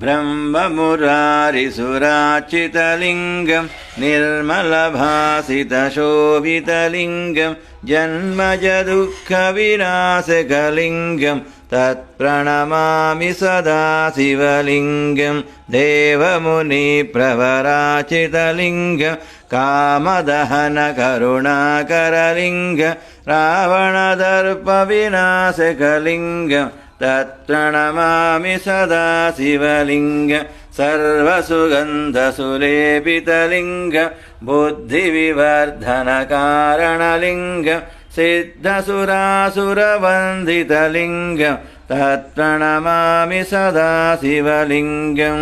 ब्रह्ममुरारिसुराचितलिङ्गं निर्मलभासितशोभितलिङ्गं जन्मजदुःखविनाशकलिङ्गं तत्प्रणमामि सदा शिवलिङ्गं देवमुनिप्रवराचितलिङ्गं कामदहनकरुणाकरलिङ्गं रावणदर्पविनाशकलिङ्गं तत्प्रणमामि सदा शिवलिङ्गं सर्वसुगन्धसुलेपितलिङ्गं बुद्धिविवर्धनकारणलिङ्गं सिद्धसुरासुरवन्दितलिङ्गं तत्प्रणमामि सदा शिवलिङ्गं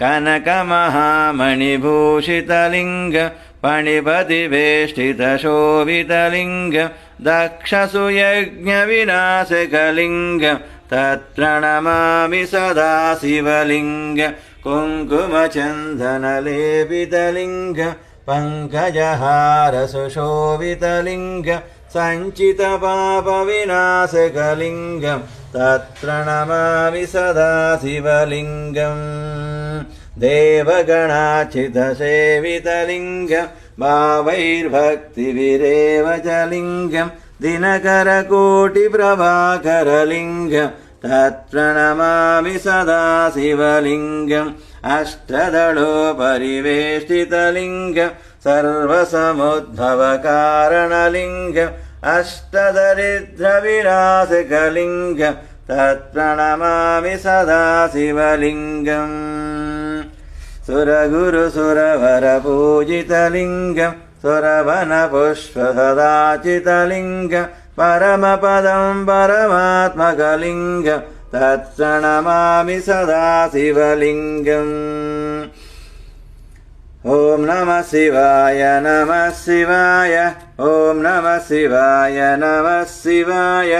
कनकमहामणिभूषितलिङ्गं पणिपतिवेष्टितशोभितलिङ्गं दक्षसुयज्ञविनाशकलिङ्गं तत्प्रणमामि सदा शिवलिङ्गं कुङ्कुमचन्दनलेपितलिङ्गं पङ्कजहारसुशोभितलिङ्गं सञ्चितपापविनाशकलिङ्गं तत्प्रणमामि सदा शिवलिङ्गं देवगणाचितसेवितलिङ्गं भावैर्भक्तिभिरेव च लिङ्गं दिनकरकोटिप्रभाकरलिङ्गं तत्प्रणमामि सदा शिवलिङ्गम् अष्टदलोपरिवेष्टितलिङ्गं सर्वसमुद्भवकारणलिङ्गम् अष्टदरिद्रविनाशकलिङ्गं तत्प्रणमामि सदा शिवलिङ्गम् सुरगुरुसुरवरपूजितलिङ्गं सुरवनपुष्पसदाचितलिङ्गं परमपदं परमात्मकलिङ्गं तत्प्रणमामि सदा शिवलिङ्गम् ॐ नमः शिवाय नमः शिवाय ॐ नमः शिवाय नमः शिवाय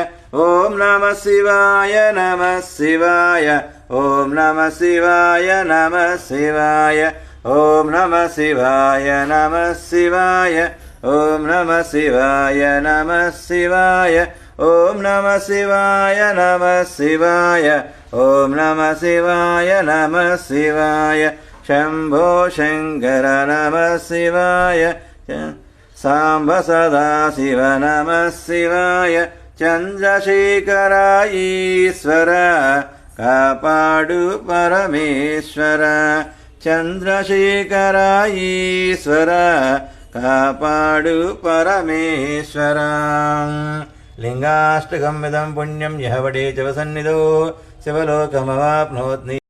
ॐ नमः शिवाय नमः शिवाय ॐ नमः शिवाय नमः शिवाय ॐ नमः शिवाय नमः शिवाय ॐ नमः शिवाय नमः शिवाय ॐ नमः शिवाय नमः शिवाय ॐ नमः शिवाय नमः शिवाय शम्भो शङ्कर नमः शिवाय साम्ब सदाशिव नमः शिवाय चन्द्रशेखर ईश्वर कापाडु परमेश्वर चन्द्रशेखर ईश्वर कापाडु परमेश्वर लिङ्गाष्टकमिदं पुण्यं यः वडे च वसन्निधो शिवलोकमवाप्नोत्